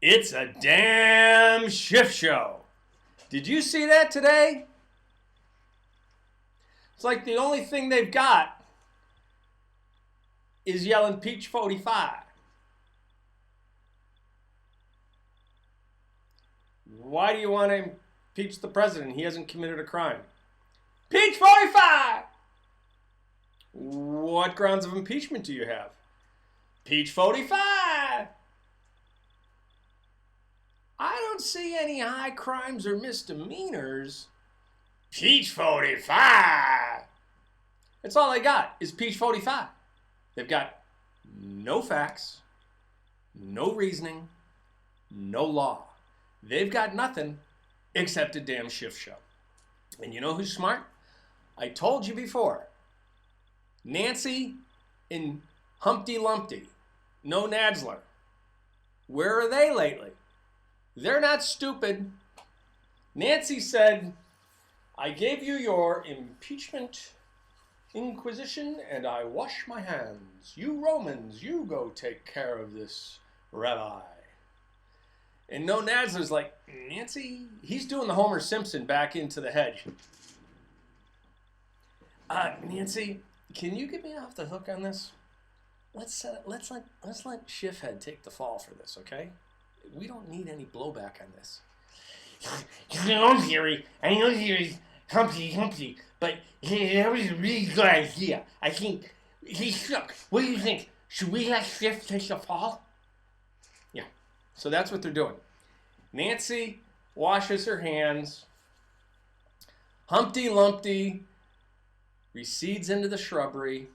It's a damn shift show. Did you see that today? It's like the only thing they've got is yelling Peach 45. Why do you want to impeach the president? He hasn't committed a crime. Peach 45! What grounds of impeachment do you have? Peach 45! I don't see any high crimes or misdemeanors. Peach 45! That's all they got is Peach 45. They've got no facts, no reasoning, no law. They've got nothing except a damn shift show. And you know who's smart? I told you before. Nancy and Humpty Lumpty. No Nadsler. Where are they lately? They're not stupid. Nancy said, I gave you your impeachment inquisition and I wash my hands. You Romans, you go take care of this rabbi. And no Nadsler's like, Nancy, he's doing the Homer Simpson back into the hedge. Nancy, can you get me off the hook on this? Let's let Schiffhead take the fall for this, okay? We don't need any blowback on this. I know Jerry, Humpty, but that was a really good idea. I think he shook. What do you think? Should we let Schiff take the fall? Yeah, so that's what they're doing. Nancy washes her hands. Humpty Lumpty recedes into the shrubbery.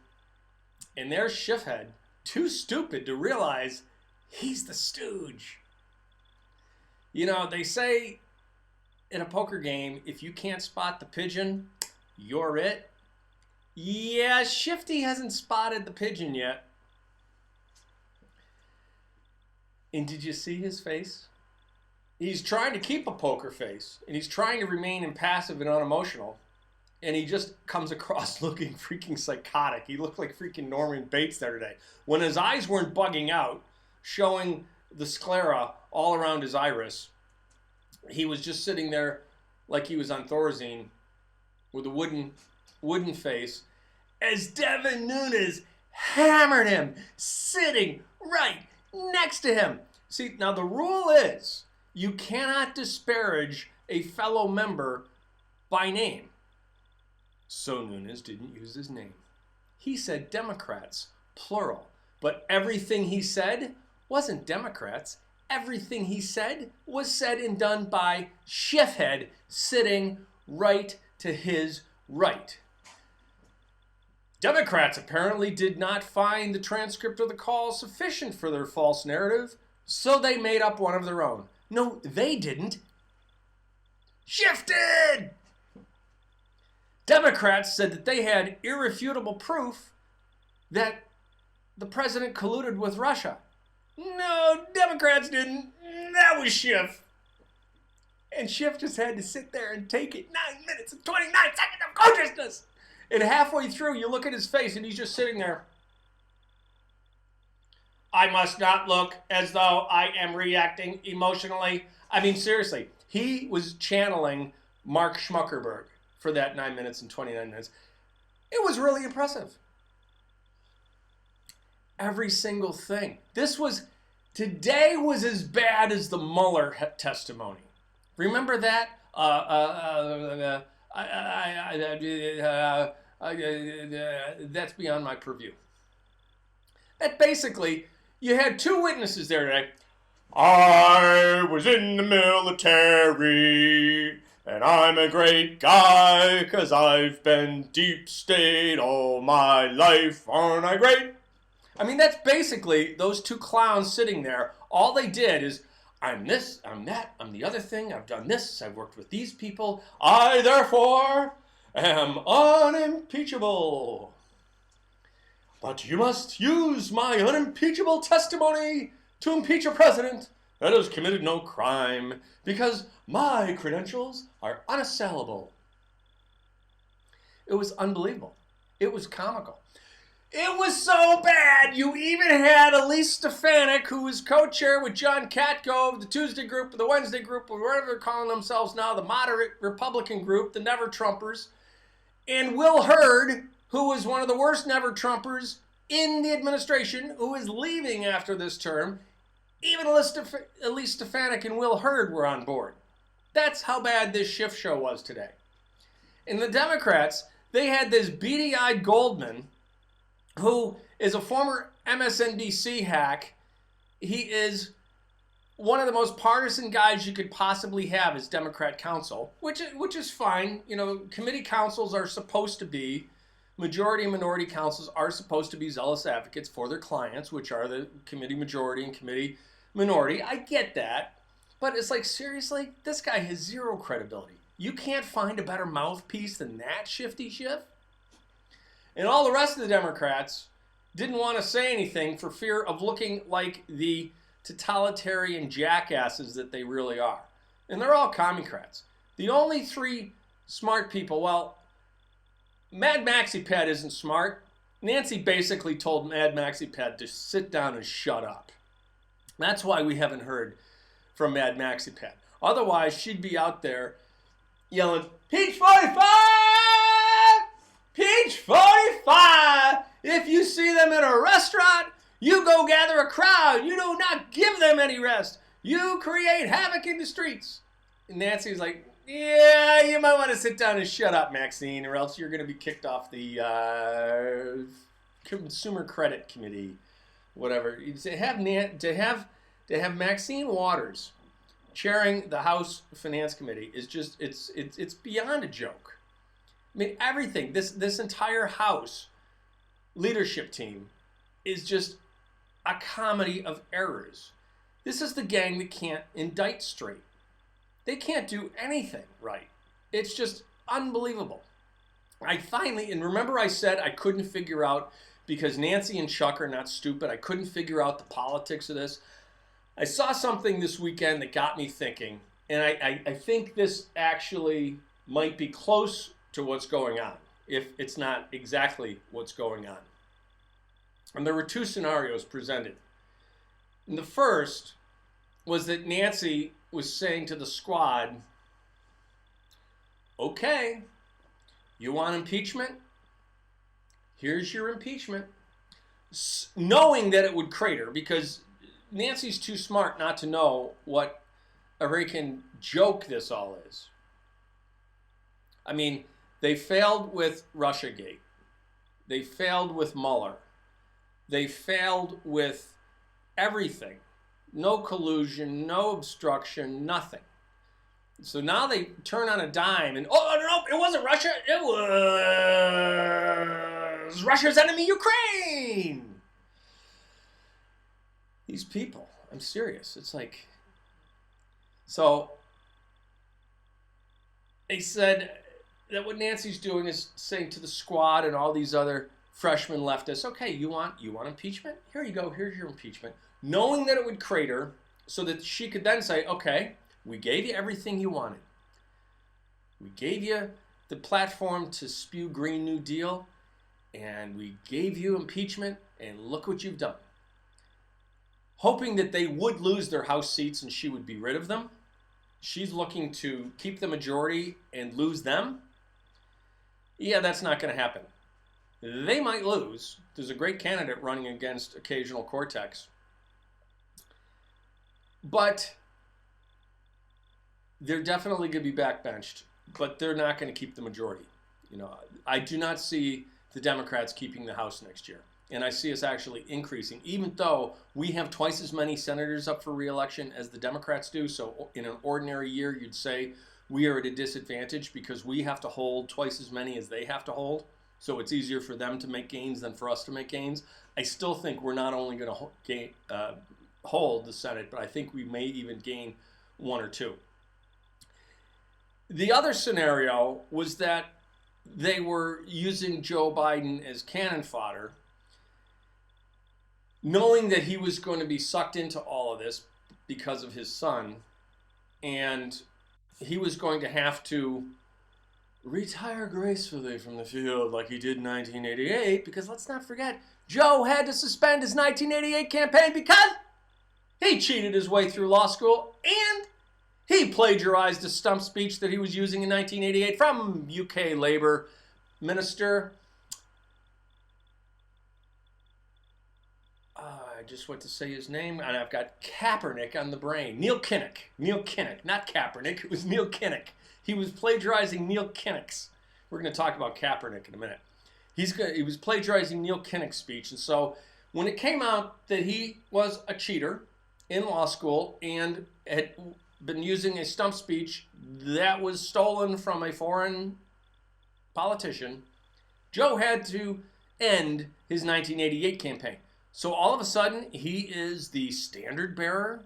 And there's Schiffhead, too stupid to realize he's the stooge. You know, they say in a poker game, if you can't spot the pigeon, you're it. Yeah, Shifty hasn't spotted the pigeon yet. And did you see his face? He's trying to keep a poker face, and he's trying to remain impassive and unemotional. And he just comes across looking freaking psychotic. He looked like freaking Norman Bates there today. When his eyes weren't bugging out, showing the sclera all around his iris, he was just sitting there like he was on Thorazine with a wooden face as Devin Nunes hammered him, sitting right next to him. See, now the rule is you cannot disparage a fellow member by name. So Nunes didn't use his name. He said Democrats, plural. But everything he said wasn't Democrats. Everything he said was said and done by Schiffhead sitting right to his right. Democrats apparently did not find the transcript of the call sufficient for their false narrative, so they made up one of their own. No, they didn't. Schiff did! Democrats said that they had irrefutable proof that the president colluded with Russia. No, Democrats didn't. That was Schiff. And Schiff just had to sit there and take it. 9 minutes and 29 seconds of consciousness. And halfway through, you look at his face and he's just sitting there. I must not look as though I am reacting emotionally. I mean, seriously, he was channeling Mark Schmuckerberg for that 9 minutes and 29 minutes. It was really impressive. Every single thing. Today was as bad as the Mueller testimony. Remember that? That's beyond my purview. That basically, you had two witnesses there today. I was in the military, and I'm a great guy, 'cause I've been deep state all my life. Aren't I great? I mean, that's basically those two clowns sitting there. All they did is, I'm this, I'm that, I'm the other thing, I've done this, I've worked with these people. I, therefore, am unimpeachable. But you must use my unimpeachable testimony to impeach a president that has committed no crime, because my credentials are unassailable. It was unbelievable. It was comical. It was so bad. You even had Elise Stefanik, who was co-chair with John Katko of the Tuesday group, or the Wednesday group, or whatever they're calling themselves now, the moderate Republican group, the Never Trumpers, and Will Hurd, who was one of the worst Never Trumpers in the administration, who is leaving after this term. Even Elise Stefanik and Will Hurd were on board. That's how bad this Schiff show was today. And the Democrats, they had this beady-eyed Goldman, who is a former MSNBC hack. He is one of the most partisan guys you could possibly have as Democrat counsel, which is fine. You know, committee counsels are supposed to be, majority and minority counsels are supposed to be zealous advocates for their clients, which are the committee majority and committee minority. I get that. But it's like, seriously, this guy has zero credibility. You can't find a better mouthpiece than that Shifty Schiff? And all the rest of the Democrats didn't want to say anything for fear of looking like the totalitarian jackasses that they really are. And they're all commie-crats. The only three smart people, well, Mad Maxi-Pad isn't smart. Nancy basically told Mad Maxi-Pad to sit down and shut up. That's why we haven't heard from Mad Maxi-Pad. Otherwise, she'd be out there yelling, Peach 45! Peach 45! If you see them in a restaurant, you go gather a crowd. You do not give them any rest. You create havoc in the streets. And Nancy's like, yeah, you might want to sit down and shut up, Maxine, or else you're going to be kicked off the Consumer Credit Committee, whatever. To have Maxine Waters chairing the House Finance Committee is just, it's beyond a joke. I mean, everything, this entire House leadership team is just a comedy of errors. This is the gang that can't indict straight. They can't do anything right. It's just unbelievable. And remember I said I couldn't figure out, because Nancy and Chuck are not stupid, I couldn't figure out the politics of this. I saw something this weekend that got me thinking, and I think this actually might be close to what's going on, if it's not exactly what's going on. And there were two scenarios presented. And the first was that Nancy was saying to the squad, okay, you want impeachment? Here's your impeachment. Knowing that it would crater, because Nancy's too smart not to know what a freaking joke this all is. I mean, they failed with Russiagate. They failed with Mueller. They failed with everything. No collusion, no obstruction, nothing. So now they turn on a dime and, oh, no, it wasn't Russia. It was Russia's enemy, Ukraine. These people, I'm serious. It's like, so they said that what Nancy's doing is saying to the squad and all these other freshmen leftists, okay, you want impeachment? Here you go, here's your impeachment. Knowing that it would crater so that she could then say, okay, we gave you everything you wanted. We gave you the platform to spew Green New Deal, and we gave you impeachment, and look what you've done. Hoping that they would lose their House seats and she would be rid of them. She's looking to keep the majority and lose them. Yeah, that's not going to happen. They might lose. There's a great candidate running against Occasional Cortex. But they're definitely going to be backbenched, but they're not going to keep the majority. You know, I do not see the Democrats keeping the House next year. And I see us actually increasing, even though we have twice as many senators up for re-election as the Democrats do. So in an ordinary year, you'd say we are at a disadvantage because we have to hold twice as many as they have to hold. So it's easier for them to make gains than for us to make gains. I still think we're not only going to hold the Senate, but I think we may even gain one or two. The other scenario was that they were using Joe Biden as cannon fodder, knowing that he was going to be sucked into all of this because of his son, and he was going to have to retire gracefully from the field like he did in 1988, because let's not forget, Joe had to suspend his 1988 campaign because he cheated his way through law school and he plagiarized a stump speech that he was using in 1988 from UK Labour Minister. I just went to say his name, and I've got Kaepernick on the brain. Neil Kinnock. Neil Kinnock, not Kaepernick. It was Neil Kinnock. He was plagiarizing Neil Kinnock's. We're going to talk about Kaepernick in a minute. He was plagiarizing Neil Kinnock's speech, and so when it came out that he was a cheater in law school and had been using a stump speech that was stolen from a foreign politician, Joe had to end his 1988 campaign. So all of a sudden, he is the standard bearer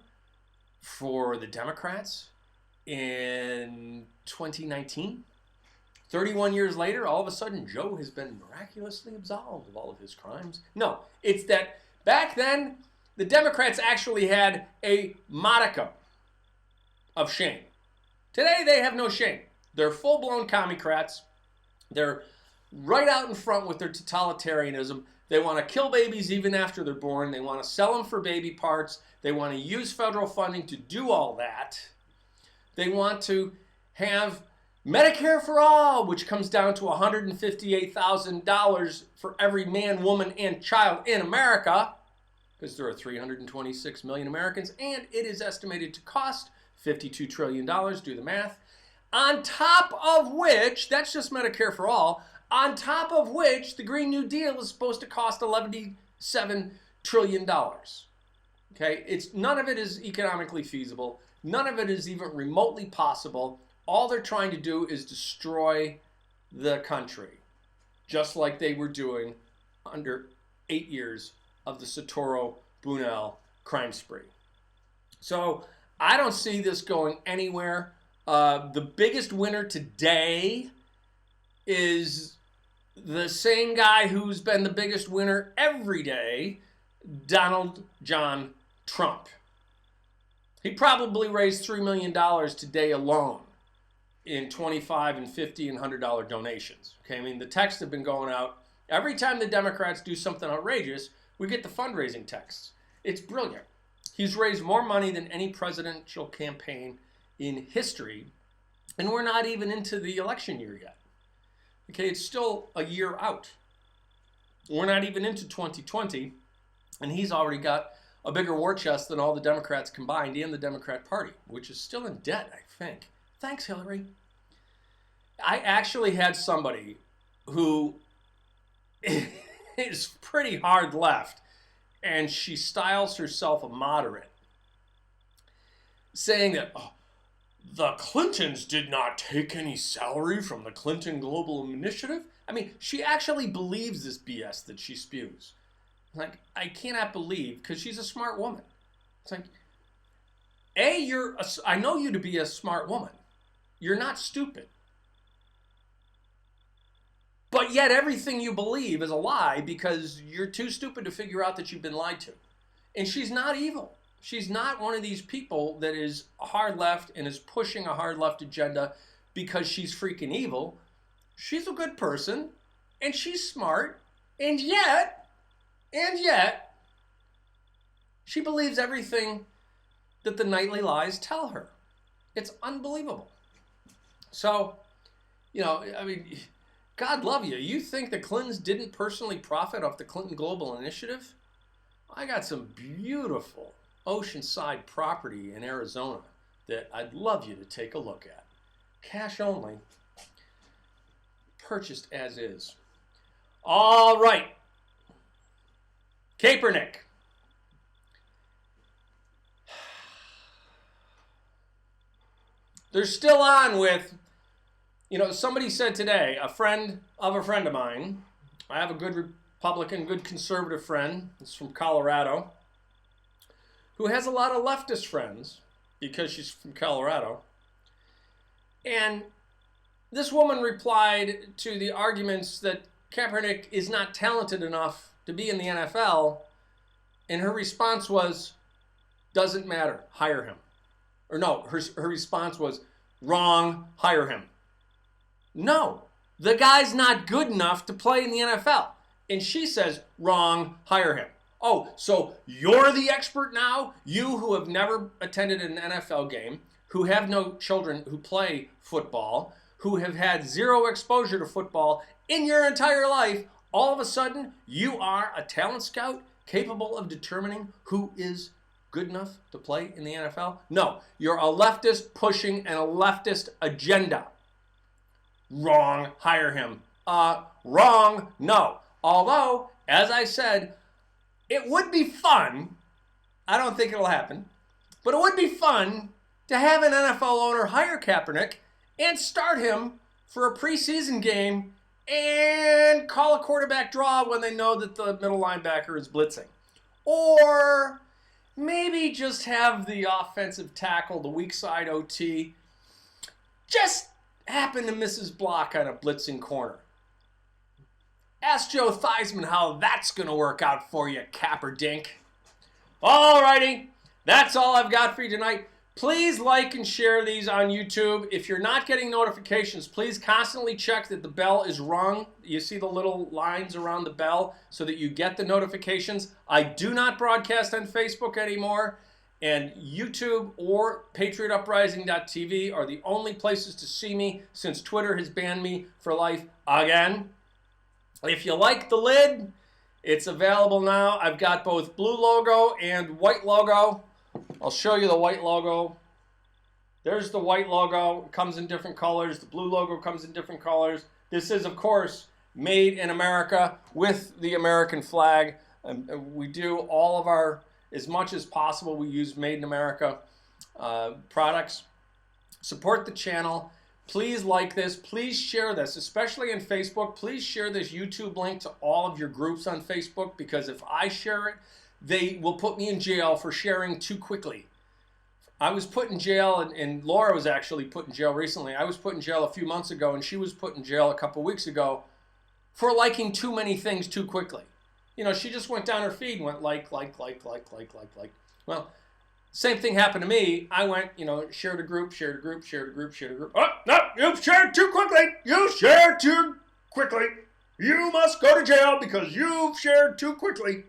for the Democrats in 2019. 31 years later, all of a sudden, Joe has been miraculously absolved of all of his crimes. No, it's that back then, the Democrats actually had a modicum of shame. Today, they have no shame. They're full-blown commie-crats. They're right out in front with their totalitarianism. They want to kill babies even after they're born. They want to sell them for baby parts. They want to use federal funding to do all that. They want to have Medicare for all, which comes down to $158,000 for every man, woman, and child in America, because there are 326 million Americans, and it is estimated to cost $52 trillion. Do the math. On top of which, that's just Medicare for all, on top of which the Green New Deal is supposed to cost $11.7 trillion. Okay, none of it is economically feasible. None of it is even remotely possible. All they're trying to do is destroy the country, just like they were doing under 8 years of the Sotoro Bunel crime spree. So I don't see this going anywhere. The biggest winner today is the same guy who's been the biggest winner every day, Donald John Trump. He probably raised $3 million today alone in $25 and $50 and $100 donations. Okay, I mean, the texts have been going out. Every time the Democrats do something outrageous, we get the fundraising texts. It's brilliant. He's raised more money than any presidential campaign in history, and we're not even into the election year yet. Okay, it's still a year out. We're not even into 2020, and he's already got a bigger war chest than all the Democrats combined and the Democrat Party, which is still in debt, I think. Thanks, Hillary. I actually had somebody who is pretty hard left, and she styles herself a moderate, saying that, the Clintons did not take any salary from the Clinton Global Initiative. I mean, she actually believes this BS that she spews. Like, I cannot believe, because she's a smart woman. It's like, I know you to be a smart woman. You're not stupid. But yet everything you believe is a lie because you're too stupid to figure out that you've been lied to. And she's not evil. She's not one of these people that is hard left and is pushing a hard left agenda because she's freaking evil. She's a good person, and she's smart, and yet, she believes everything that the nightly lies tell her. It's unbelievable. So, I mean, God love you. You think the Clintons didn't personally profit off the Clinton Global Initiative? I got some beautiful oceanside property in Arizona that I'd love you to take a look at. Cash only. Purchased as is. All right. Kaepernick. They're still on with, somebody said today, a friend of mine, I have a good Republican, good conservative friend, it's from Colorado, who has a lot of leftist friends because she's from Colorado. And this woman replied to the arguments that Kaepernick is not talented enough to be in the NFL, and her response was, doesn't matter, hire him. Or no, her response was, wrong, hire him. No, the guy's not good enough to play in the NFL. And she says, wrong, hire him. Oh, so you're the expert now? You who have never attended an NFL game, who have no children who play football, who have had zero exposure to football in your entire life, all of a sudden you are a talent scout capable of determining who is good enough to play in the NFL? No, you're a leftist pushing and a leftist agenda. Wrong, hire him. Wrong, no. Although, as I said, it would be fun, I don't think it'll happen, but it would be fun to have an NFL owner hire Kaepernick and start him for a preseason game and call a quarterback draw when they know that the middle linebacker is blitzing. Or maybe just have the offensive tackle, the weak side OT, just happen to miss his block on a blitzing corner. Ask Joe Theismann how that's going to work out for you, Kaepernick. Alrighty, that's all I've got for you tonight. Please like and share these on YouTube. If you're not getting notifications, please constantly check that the bell is rung. You see the little lines around the bell so that you get the notifications. I do not broadcast on Facebook anymore, and YouTube or PatriotUprising.tv are the only places to see me since Twitter has banned me for life again. If you like the lid, it's available now. I've got both blue logo and white logo. I'll show you the white logo. There's the white logo. It comes in different colors. The blue logo comes in different colors. This is, of course, made in America with the American flag. We do all of our, as much as possible, we use made in America products. Support the channel. Please like this. Please share this, especially in Facebook. Please share this YouTube link to all of your groups on Facebook, because if I share it, they will put me in jail for sharing too quickly. I was put in jail, and Laura was actually put in jail recently. I was put in jail a few months ago, and she was put in jail a couple weeks ago for liking too many things too quickly. You know, she just went down her feed and went like. Well, same thing happened to me. I went, shared a group. Oh, no, you've shared too quickly. You shared too quickly. You must go to jail because you've shared too quickly.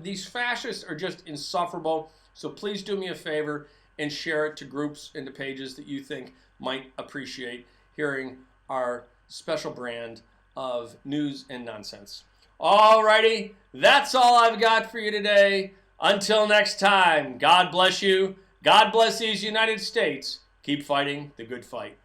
These fascists are just insufferable. So please do me a favor and share it to groups and to pages that you think might appreciate hearing our special brand of news and nonsense. Alrighty, that's all I've got for you today. Until next time, God bless you. God bless these United States. Keep fighting the good fight.